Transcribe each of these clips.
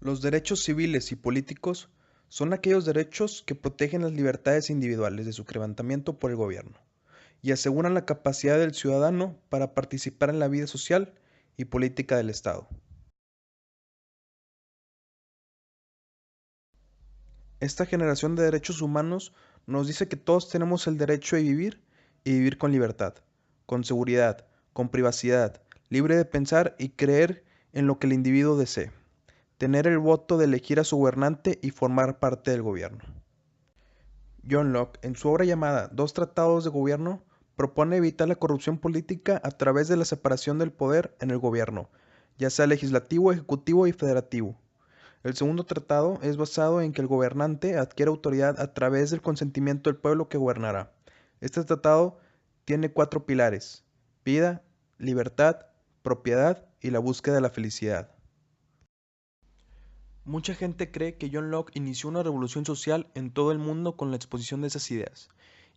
Los derechos civiles y políticos son aquellos derechos que protegen las libertades individuales de su quebrantamiento por el gobierno y aseguran la capacidad del ciudadano para participar en la vida social y política del Estado. Esta generación de derechos humanos nos dice que todos tenemos el derecho de vivir y vivir con libertad, con seguridad, con privacidad, libre de pensar y creer en lo que el individuo desee, tener el voto de elegir a su gobernante y formar parte del gobierno. John Locke, en su obra llamada Dos Tratados de Gobierno, propone evitar la corrupción política a través de la separación del poder en el gobierno, ya sea legislativo, ejecutivo y federativo. El segundo tratado es basado en que el gobernante adquiere autoridad a través del consentimiento del pueblo que gobernará. Este tratado tiene 4 pilares: vida, libertad, propiedad y la búsqueda de la felicidad. Mucha gente cree que John Locke inició una revolución social en todo el mundo con la exposición de esas ideas,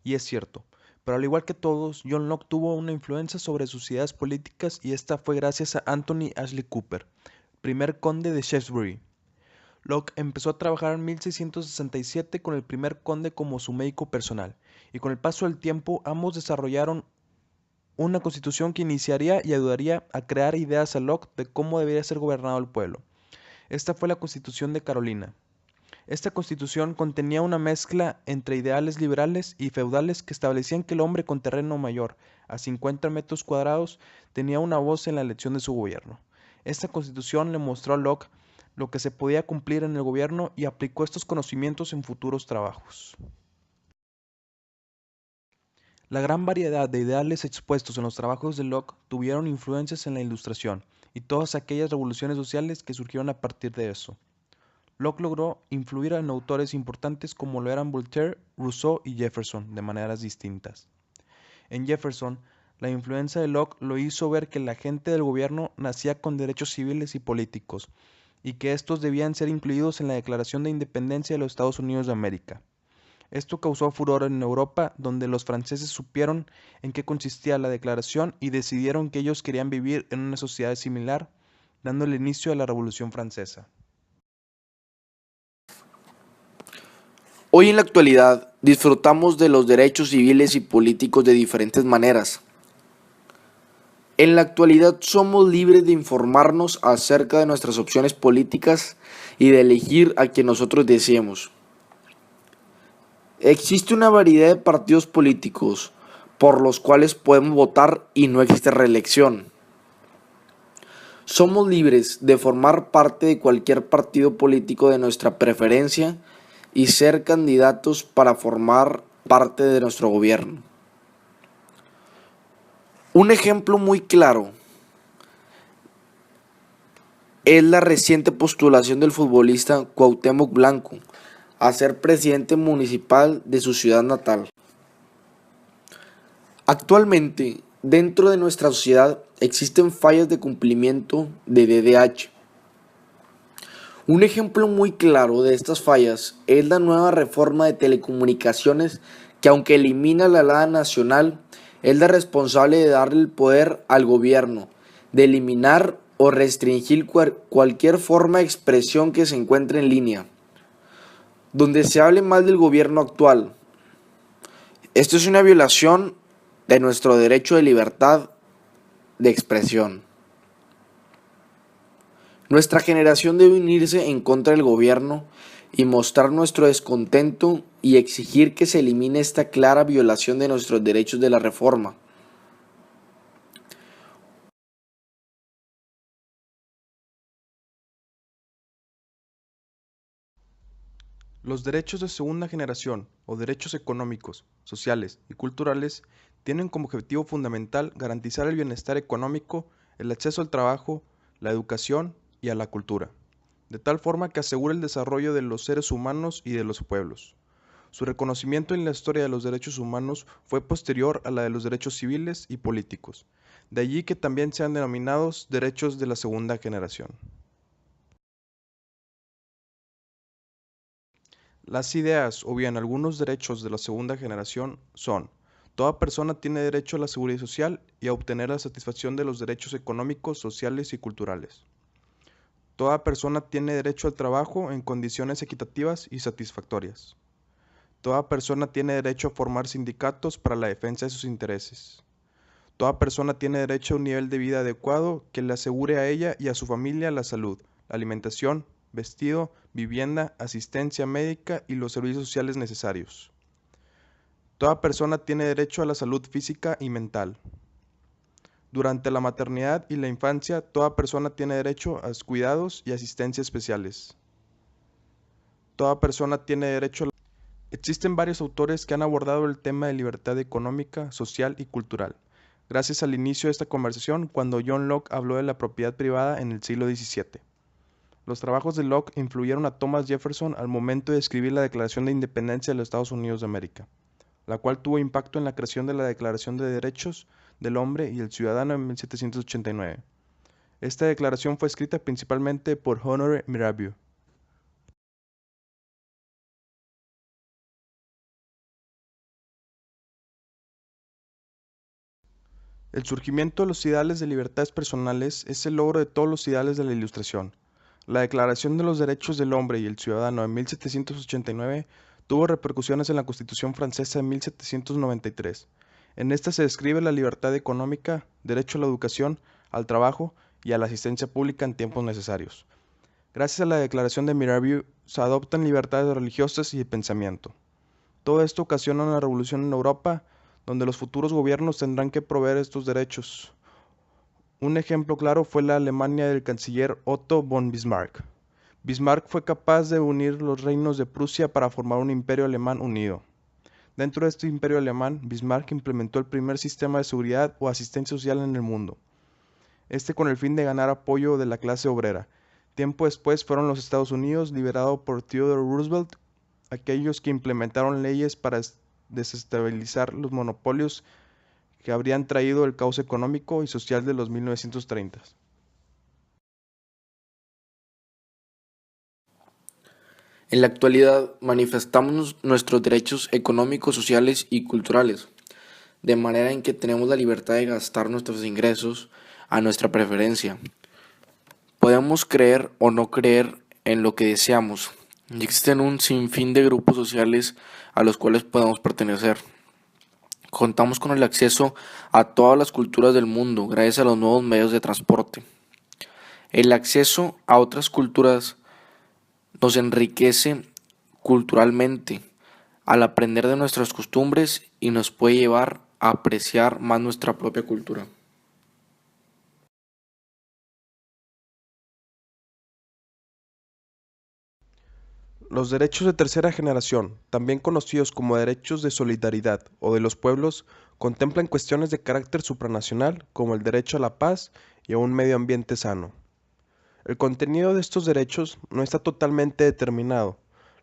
y es cierto, pero al igual que todos, John Locke tuvo una influencia sobre sus ideas políticas y esta fue gracias a Anthony Ashley Cooper, primer conde de Shaftesbury. Locke empezó a trabajar en 1667 con el primer conde como su médico personal, y con el paso del tiempo ambos desarrollaron una constitución que iniciaría y ayudaría a crear ideas a Locke de cómo debería ser gobernado el pueblo. Esta fue la Constitución de Carolina. Esta constitución contenía una mezcla entre ideales liberales y feudales que establecían que el hombre con terreno mayor a 50 metros cuadrados tenía una voz en la elección de su gobierno. Esta constitución le mostró a Locke lo que se podía cumplir en el gobierno y aplicó estos conocimientos en futuros trabajos. La gran variedad de ideales expuestos en los trabajos de Locke tuvieron influencias en la Ilustración y todas aquellas revoluciones sociales que surgieron a partir de eso. Locke logró influir en autores importantes como lo eran Voltaire, Rousseau y Jefferson de maneras distintas. En Jefferson, la influencia de Locke lo hizo ver que la gente del gobierno nacía con derechos civiles y políticos, y que estos debían ser incluidos en la Declaración de Independencia de los Estados Unidos de América. Esto causó furor en Europa, donde los franceses supieron en qué consistía la declaración y decidieron que ellos querían vivir en una sociedad similar, dando el inicio a la Revolución Francesa. Hoy en la actualidad disfrutamos de los derechos civiles y políticos de diferentes maneras. En la actualidad somos libres de informarnos acerca de nuestras opciones políticas y de elegir a quien nosotros deseemos. Existe una variedad de partidos políticos por los cuales podemos votar y no existe reelección. Somos libres de formar parte de cualquier partido político de nuestra preferencia y ser candidatos para formar parte de nuestro gobierno. Un ejemplo muy claro es la reciente postulación del futbolista Cuauhtémoc Blanco a ser presidente municipal de su ciudad natal. Actualmente, dentro de nuestra sociedad existen fallas de cumplimiento de DDH. Un ejemplo muy claro de estas fallas es la nueva reforma de telecomunicaciones que, aunque elimina la alada nacional, es la responsable de darle el poder al gobierno, de eliminar o restringir cualquier forma de expresión que se encuentre en línea, donde se hable mal del gobierno actual. Esto es una violación de nuestro derecho de libertad de expresión. Nuestra generación debe unirse en contra del gobierno y mostrar nuestro descontento y exigir que se elimine esta clara violación de nuestros derechos de la reforma. Los derechos de segunda generación o derechos económicos, sociales y culturales tienen como objetivo fundamental garantizar el bienestar económico, el acceso al trabajo, la educación y a la cultura, de tal forma que asegure el desarrollo de los seres humanos y de los pueblos. Su reconocimiento en la historia de los derechos humanos fue posterior a la de los derechos civiles y políticos, de allí que también sean denominados derechos de la segunda generación. Las ideas o bien algunos derechos de la segunda generación son: toda persona tiene derecho a la seguridad social y a obtener la satisfacción de los derechos económicos, sociales y culturales. Toda persona tiene derecho al trabajo en condiciones equitativas y satisfactorias. Toda persona tiene derecho a formar sindicatos para la defensa de sus intereses. Toda persona tiene derecho a un nivel de vida adecuado que le asegure a ella y a su familia la salud, la alimentación, vestido, vivienda, asistencia médica y los servicios sociales necesarios. Toda persona tiene derecho a la salud física y mental. Durante la maternidad y la infancia, toda persona tiene derecho a cuidados y asistencia especiales. Toda persona tiene derecho a... Existen varios autores que han abordado el tema de libertad económica, social y cultural, gracias al inicio de esta conversación cuando John Locke habló de la propiedad privada en el siglo XVII. Los trabajos de Locke influyeron a Thomas Jefferson al momento de escribir la Declaración de Independencia de los Estados Unidos de América, la cual tuvo impacto en la creación de la Declaración de Derechos del Hombre y el Ciudadano en 1789. Esta declaración fue escrita principalmente por Honoré Mirabeau. El surgimiento de los ideales de libertades personales es el logro de todos los ideales de la Ilustración. La Declaración de los Derechos del Hombre y el Ciudadano en 1789 tuvo repercusiones en la Constitución francesa en 1793. En esta se describe la libertad económica, derecho a la educación, al trabajo y a la asistencia pública en tiempos necesarios. Gracias a la Declaración de Mirabeau se adoptan libertades religiosas y de pensamiento. Todo esto ocasiona una revolución en Europa, donde los futuros gobiernos tendrán que proveer estos derechos. Un ejemplo claro fue la Alemania del canciller Otto von Bismarck. Bismarck fue capaz de unir los reinos de Prusia para formar un imperio alemán unido. Dentro de este imperio alemán, Bismarck implementó el primer sistema de seguridad o asistencia social en el mundo, con el fin de ganar apoyo de la clase obrera. Tiempo después fueron los Estados Unidos, liderado por Theodore Roosevelt, aquellos que implementaron leyes para desestabilizar los monopolios que habrían traído el caos económico y social de los 1930. En la actualidad manifestamos nuestros derechos económicos, sociales y culturales, de manera en que tenemos la libertad de gastar nuestros ingresos a nuestra preferencia. Podemos creer o no creer en lo que deseamos, y existen un sinfín de grupos sociales a los cuales podemos pertenecer. Contamos con el acceso a todas las culturas del mundo gracias a los nuevos medios de transporte. El acceso a otras culturas nos enriquece culturalmente al aprender de nuestras costumbres y nos puede llevar a apreciar más nuestra propia cultura. Los derechos de tercera generación, también conocidos como derechos de solidaridad o de los pueblos, contemplan cuestiones de carácter supranacional como el derecho a la paz y a un medio ambiente sano. El contenido de estos derechos no está totalmente determinado.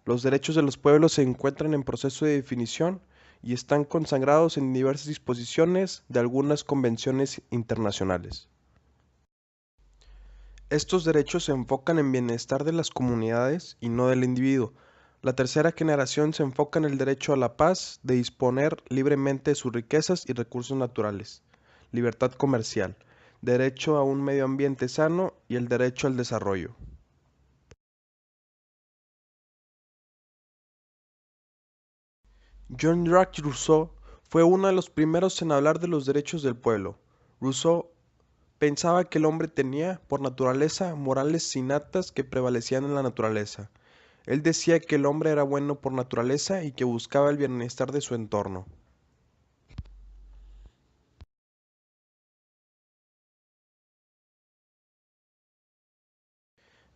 Los derechos de los pueblos se encuentran en proceso de definición y están consagrados en diversas disposiciones de algunas convenciones internacionales. Estos derechos se enfocan en bienestar de las comunidades y no del individuo. La tercera generación se enfoca en el derecho a la paz, de disponer libremente de sus riquezas y recursos naturales, libertad comercial, derecho a un medio ambiente sano y el derecho al desarrollo. Jean-Jacques Rousseau fue uno de los primeros en hablar de los derechos del pueblo. Rousseau pensaba que el hombre tenía, por naturaleza, morales innatas que prevalecían en la naturaleza. Él decía que el hombre era bueno por naturaleza y que buscaba el bienestar de su entorno.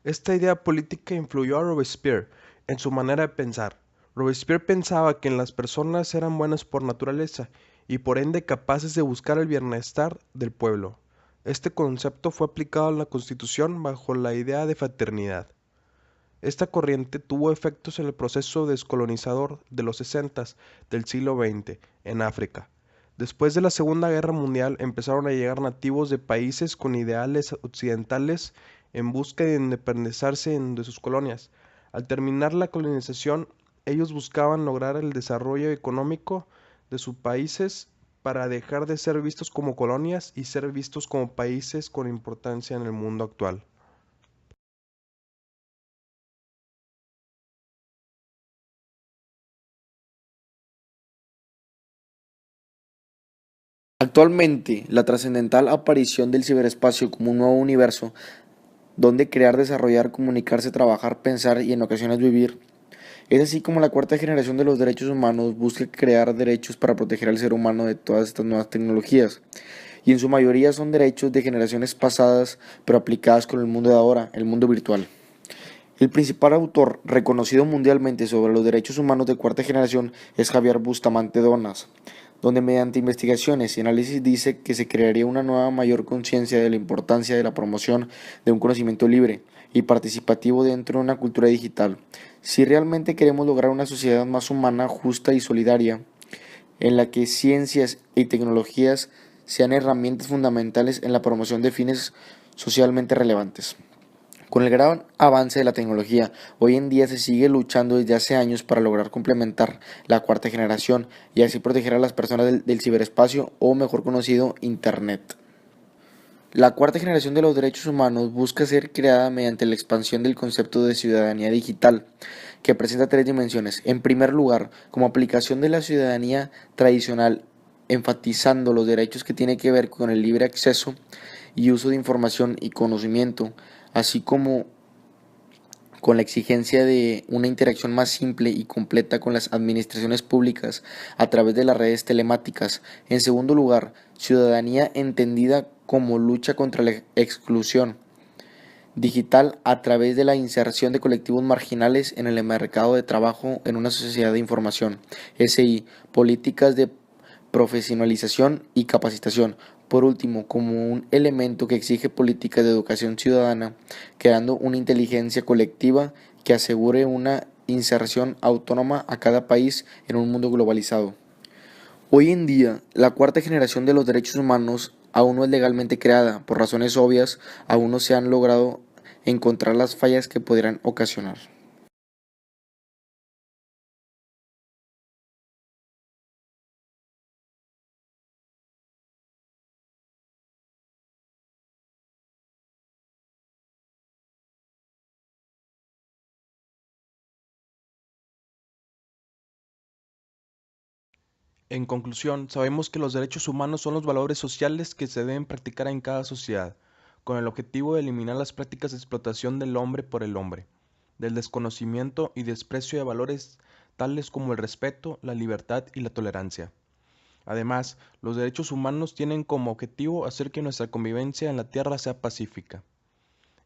Esta idea política influyó a Robespierre en su manera de pensar. Robespierre pensaba que las personas eran buenas por naturaleza y por ende capaces de buscar el bienestar del pueblo. Este concepto fue aplicado en la Constitución bajo la idea de fraternidad. Esta corriente tuvo efectos en el proceso descolonizador de los 60 del siglo XX en África. Después de la Segunda Guerra Mundial empezaron a llegar nativos de países con ideales occidentales en busca de independizarse de sus colonias. Al terminar la colonización, ellos buscaban lograr el desarrollo económico de sus países para dejar de ser vistos como colonias y ser vistos como países con importancia en el mundo actual. Actualmente, la trascendental aparición del ciberespacio como un nuevo universo donde crear, desarrollar, comunicarse, trabajar, pensar y en ocasiones vivir, es así como la cuarta generación de los derechos humanos busca crear derechos para proteger al ser humano de todas estas nuevas tecnologías. Y en su mayoría son derechos de generaciones pasadas, pero aplicadas con el mundo de ahora, el mundo virtual. El principal autor reconocido mundialmente sobre los derechos humanos de cuarta generación es Javier Bustamante Donas, donde mediante investigaciones y análisis dice que se crearía una nueva mayor conciencia de la importancia de la promoción de un conocimiento libre y participativo dentro de una cultura digital. Si realmente queremos lograr una sociedad más humana, justa y solidaria, en la que ciencias y tecnologías sean herramientas fundamentales en la promoción de fines socialmente relevantes. Con el gran avance de la tecnología, hoy en día se sigue luchando desde hace años para lograr complementar la cuarta generación y así proteger a las personas del ciberespacio o mejor conocido Internet. La cuarta generación de los derechos humanos busca ser creada mediante la expansión del concepto de ciudadanía digital, que presenta tres dimensiones. En primer lugar, como aplicación de la ciudadanía tradicional, enfatizando los derechos que tienen que ver con el libre acceso y uso de información y conocimiento, así como con la exigencia de una interacción más simple y completa con las administraciones públicas a través de las redes telemáticas. En segundo lugar, ciudadanía entendida como lucha contra la exclusión digital a través de la inserción de colectivos marginales en el mercado de trabajo en una sociedad de información. SI, políticas de profesionalización y capacitación. Por último, como un elemento que exige políticas de educación ciudadana, creando una inteligencia colectiva que asegure una inserción autónoma a cada país en un mundo globalizado. Hoy en día, la cuarta generación de los derechos humanos aún no es legalmente creada. Por razones obvias, aún no se han logrado encontrar las fallas que podrían ocasionar. En conclusión, sabemos que los derechos humanos son los valores sociales que se deben practicar en cada sociedad, con el objetivo de eliminar las prácticas de explotación del hombre por el hombre, del desconocimiento y desprecio de valores tales como el respeto, la libertad y la tolerancia. Además, los derechos humanos tienen como objetivo hacer que nuestra convivencia en la Tierra sea pacífica.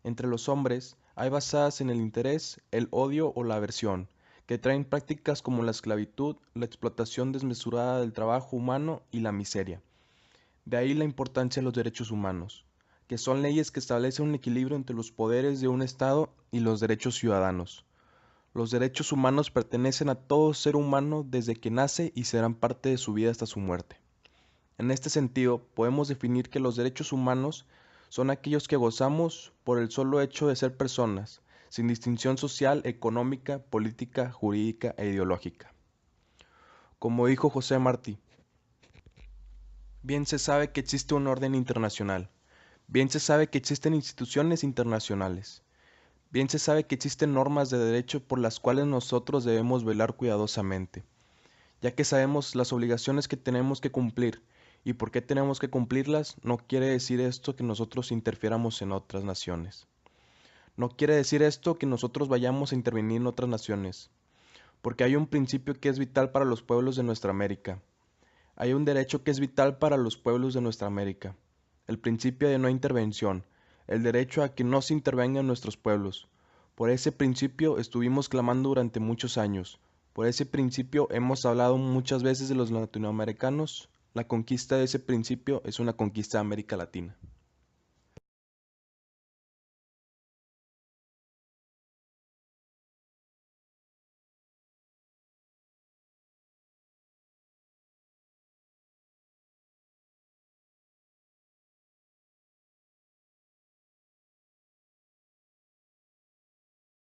Entre los hombres hay basadas en el interés, el odio o la aversión, que traen prácticas como la esclavitud, la explotación desmesurada del trabajo humano y la miseria. De ahí la importancia de los derechos humanos, que son leyes que establecen un equilibrio entre los poderes de un Estado y los derechos ciudadanos. Los derechos humanos pertenecen a todo ser humano desde que nace y serán parte de su vida hasta su muerte. En este sentido, podemos definir que los derechos humanos son aquellos que gozamos por el solo hecho de ser personas, sin distinción social, económica, política, jurídica e ideológica. Como dijo José Martí, bien se sabe que existe un orden internacional, bien se sabe que existen instituciones internacionales, bien se sabe que existen normas de derecho por las cuales nosotros debemos velar cuidadosamente, ya que sabemos las obligaciones que tenemos que cumplir y por qué tenemos que cumplirlas, no quiere decir esto que nosotros interfieramos en otras naciones. No quiere decir esto que nosotros vayamos a intervenir en otras naciones, porque hay un principio que es vital para los pueblos de nuestra América. Hay un derecho que es vital para los pueblos de nuestra América, el principio de no intervención, el derecho a que no se intervenga en nuestros pueblos. Por ese principio estuvimos clamando durante muchos años. Por ese principio hemos hablado muchas veces de los latinoamericanos. La conquista de ese principio es una conquista de América Latina.